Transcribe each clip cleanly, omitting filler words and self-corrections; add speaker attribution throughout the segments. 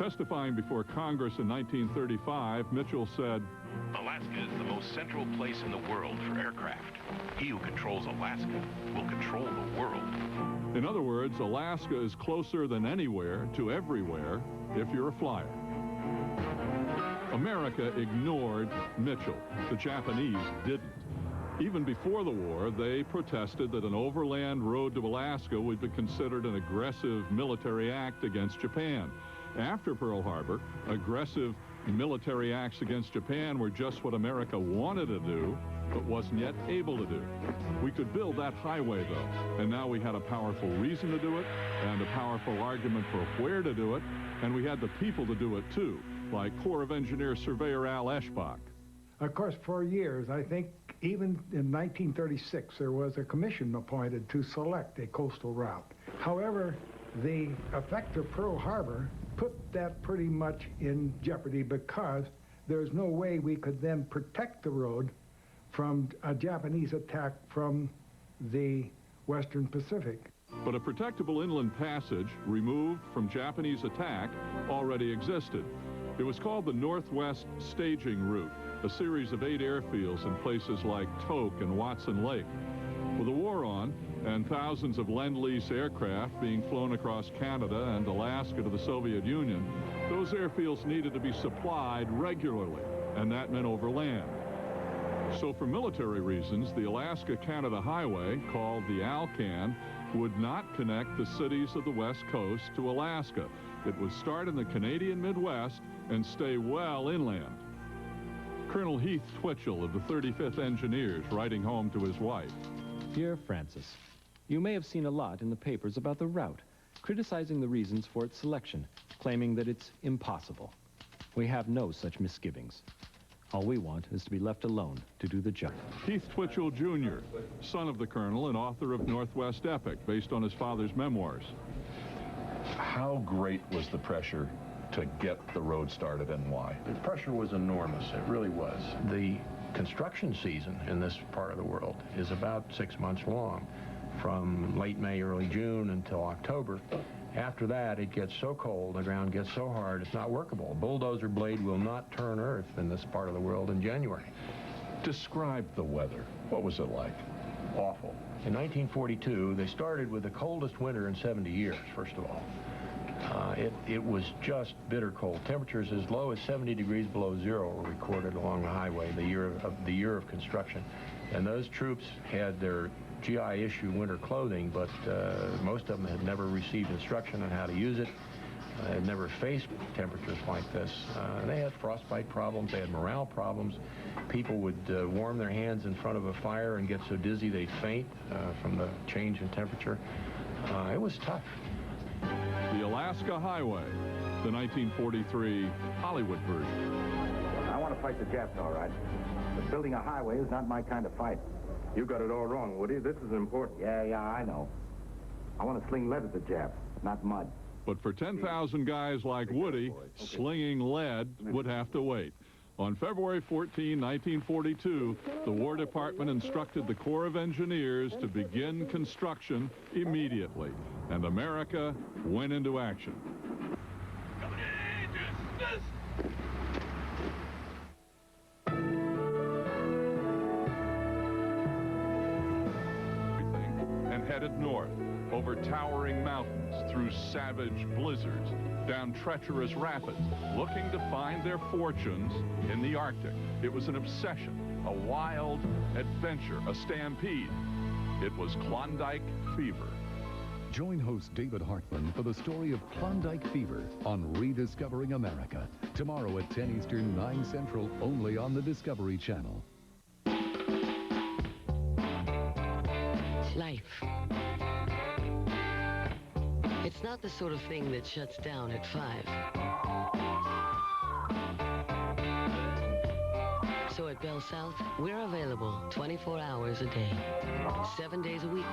Speaker 1: Testifying before Congress in 1935, Mitchell said,
Speaker 2: Alaska is the most central place in the world for aircraft. He who controls Alaska will control the world.
Speaker 1: In other words, Alaska is closer than anywhere to everywhere if you're a flyer. America ignored Mitchell. The Japanese didn't. Even before the war, they protested that an overland road to Alaska would be considered an aggressive military act against Japan. After Pearl Harbor, aggressive military acts against Japan were just what America wanted to do, but wasn't yet able to do. We could build that highway, though, and now we had a powerful reason to do it, and a powerful argument for where to do it, and we had the people to do it, too, like Corps of Engineers Surveyor Al Eschbach.
Speaker 3: Of course, for years, I think even in 1936, there was a commission appointed to select a coastal route. However, the effect of Pearl Harbor put that pretty much in jeopardy because there's no way we could then protect the road from a Japanese attack from the Western Pacific.
Speaker 1: But a protectable inland passage removed from Japanese attack already existed. It was called the Northwest Staging Route, a series of 8 airfields in places like Tok and Watson Lake. With the war on, and thousands of Lend-Lease aircraft being flown across Canada and Alaska to the Soviet Union, those airfields needed to be supplied regularly, and that meant overland. So for military reasons, the Alaska-Canada Highway, called the Alcan, would not connect the cities of the West Coast to Alaska. It would start in the Canadian Midwest and stay well inland. Colonel Heath Twitchell of the 35th Engineers writing home to his wife.
Speaker 4: Dear Francis, you may have seen a lot in the papers about the route, criticizing the reasons for its selection, claiming that it's impossible. We have no such misgivings. All we want is to be left alone to do the job.
Speaker 1: Heath Twitchell, Jr., son of the colonel and author of Northwest Epic, based on his father's memoirs.
Speaker 5: How great was the pressure to get the road started and why?
Speaker 6: The pressure was enormous. It really was. The construction season in this part of the world is about 6 months long, from late May, early June until October. After that, it gets so cold, the ground gets so hard, it's not workable. A bulldozer blade will not turn earth in this part of the world in January.
Speaker 5: Describe the weather. What was it like?
Speaker 6: Awful. In 1942, they started with the coldest winter in 70 years, first of all. It was just bitter cold. Temperatures as low as 70 degrees below zero were recorded along the highway the year of construction. And those troops had their GI issue winter clothing, but most of them had never received instruction on how to use it. Had never faced temperatures like this. They had frostbite problems, they had morale problems. People would warm their hands in front of a fire and get so dizzy they'd faint from the change in temperature. It was tough.
Speaker 1: The Alaska Highway, the 1943 Hollywood version.
Speaker 7: I want to fight the Japs, all right. But building a highway is not my kind of fight. You got it all wrong, Woody. This is important. Yeah, I know. I want to sling lead at the Japs, not mud.
Speaker 1: But for 10,000 guys like Woody, slinging lead would have to wait. On February 14, 1942, the War Department instructed the Corps of Engineers to begin construction immediately, and America went into action. And headed north, over towering mountains, through savage blizzards, down treacherous rapids, looking to find their fortunes in the Arctic. It was an obsession, a wild adventure, a stampede. It was Klondike Fever.
Speaker 8: Join host David Hartman for the story of Klondike Fever on Rediscovering America. Tomorrow at 10 Eastern, 9 Central, only on the Discovery Channel.
Speaker 9: Life. It's not the sort of thing that shuts down at 5. So at Bell South, we're available 24 hours a day, 7 days a week.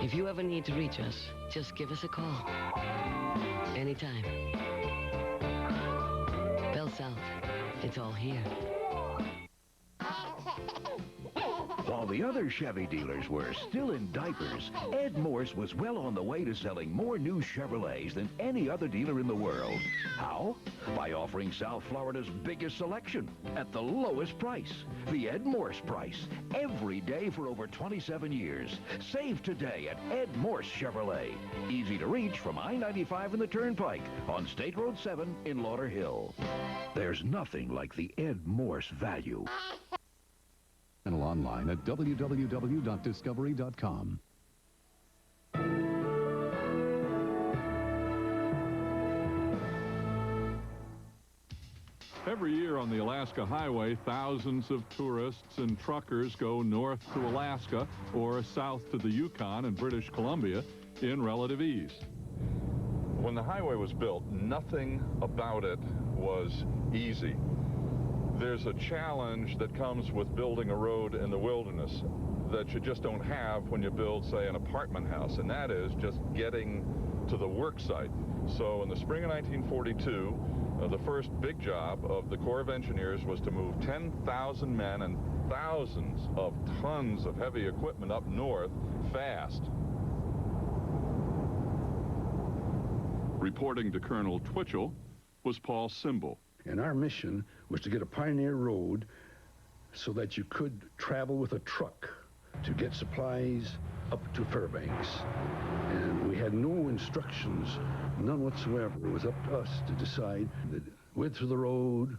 Speaker 9: If you ever need to reach us, just give us a call. Anytime. Bell South, it's all here.
Speaker 10: While the other Chevy dealers were still in diapers, Ed Morse was well on the way to selling more new Chevrolets than any other dealer in the world. How? By offering South Florida's biggest selection at the lowest price. The Ed Morse price. Every day for over 27 years. Save today at Ed Morse Chevrolet. Easy to reach from I-95 and the Turnpike on State Road 7 in Lauderhill. There's nothing like the Ed Morse value.
Speaker 8: Online at www.discovery.com.
Speaker 1: Every year on the Alaska Highway, thousands of tourists and truckers go north to Alaska or south to the Yukon and British Columbia in relative ease.
Speaker 5: When the highway was built, nothing about it was easy. There's a challenge that comes with building a road in the wilderness that you just don't have when you build, say, an apartment house, and that is just getting to the work site. So in the spring of 1942, the first big job of the Corps of Engineers was to move 10,000 men and thousands of tons of heavy equipment up north fast.
Speaker 1: Reporting to Colonel Twitchell was Paul Simbel.
Speaker 11: And our mission was to get a pioneer road so that you could travel with a truck to get supplies up to Fairbanks. And we had no instructions, none whatsoever. It was up to us to decide the width of the road,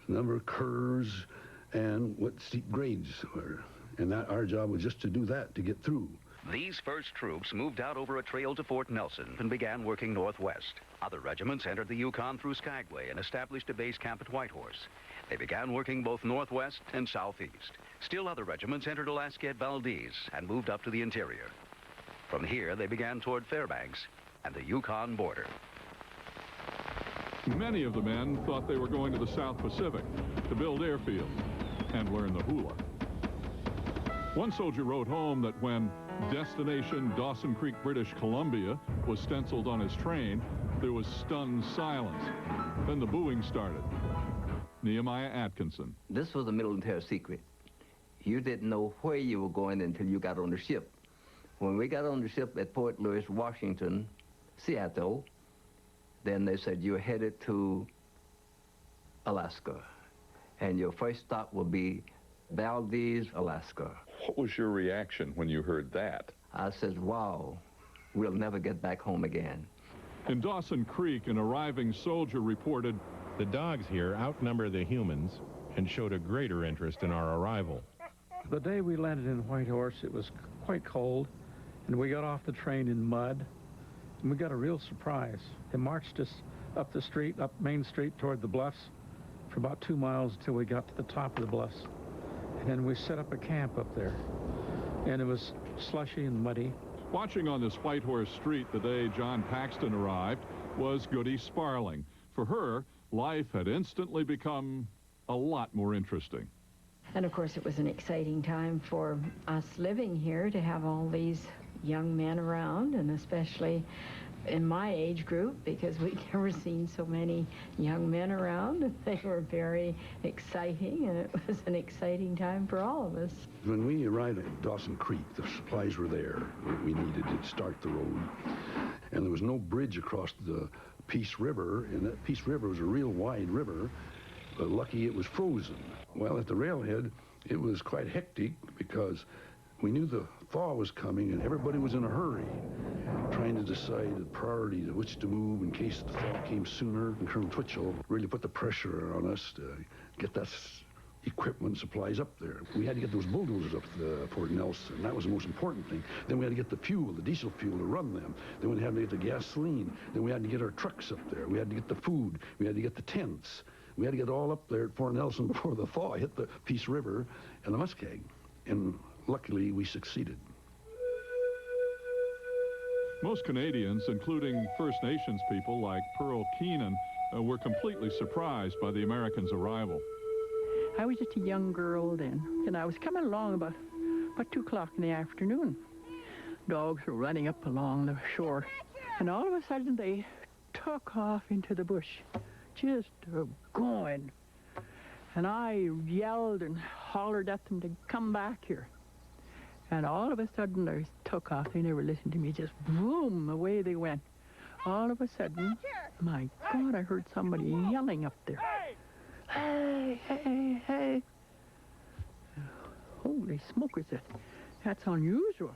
Speaker 11: the number of curves, and what steep grades were. And that our job was just to do that, to get through.
Speaker 12: These first troops moved out over a trail to Fort Nelson and began working northwest. Other regiments entered the Yukon through Skagway and established a base camp at Whitehorse. They began working both northwest and southeast. Still other regiments entered Alaska at Valdez and moved up to the interior. From here, they began toward Fairbanks and the Yukon border.
Speaker 1: Many of the men thought they were going to the South Pacific to build airfields and learn the hula. One soldier wrote home that when destination Dawson Creek, British Columbia was stenciled on his train, there was stunned silence. Then the booing started. Nehemiah Atkinson.
Speaker 13: This was a military secret. You didn't know where you were going until you got on the ship. When we got on the ship at Port Louis, Washington, Seattle, then they said, you're headed to Alaska, and your first stop will be Valdez, Alaska.
Speaker 5: What was your reaction when you heard that?
Speaker 13: I said, wow, we'll never get back home again.
Speaker 1: In Dawson Creek, an arriving soldier reported,
Speaker 14: the dogs here outnumber the humans and showed a greater interest in our arrival.
Speaker 15: The day we landed in Whitehorse, it was quite cold, and we got off the train in mud, and we got a real surprise. They marched us up the street, up Main Street toward the bluffs for about 2 miles until we got to the top of the bluffs. And then we set up a camp up there, and it was slushy and muddy.
Speaker 1: Watching on this Whitehorse Street the day John Paxton arrived was Goody Sparling. For her, life had instantly become a lot more interesting.
Speaker 16: And of course, it was an exciting time for us living here to have all these young men around, and especially in my age group, because we'd never seen so many young men around. They were very exciting, and it was an exciting time for all of us.
Speaker 11: When we arrived at Dawson Creek, the supplies were there that we needed to start the road. And there was no bridge across the Peace River, and that Peace River was a real wide river, but lucky it was frozen. Well, at the railhead, it was quite hectic because we knew the thaw was coming and everybody was in a hurry, trying to decide the priority to which to move in case the thaw came sooner. And Colonel Twitchell really put the pressure on us to get that equipment supplies up there. We had to get those bulldozers up to Fort Nelson. That was the most important thing. Then we had to get the fuel, the diesel fuel, to run them. Then we had to get the gasoline. Then we had to get our trucks up there. We had to get the food. We had to get the tents. We had to get all up there at Fort Nelson before the thaw hit the Peace River and the Muskeg. And luckily, we succeeded.
Speaker 1: Most Canadians, including First Nations people like Pearl Keenan, were completely surprised by the Americans' arrival.
Speaker 17: I was just a young girl then, and I was coming along about 2 o'clock in the afternoon. Dogs were running up along the shore, and all of a sudden they took off into the bush, just going. And I yelled and hollered at them to come back here. And all of a sudden, they took off. They never listened to me. Just boom, away they went. All of a sudden, my God, I heard somebody yelling up there. Hey, hey, hey. Holy smokers, that's unusual.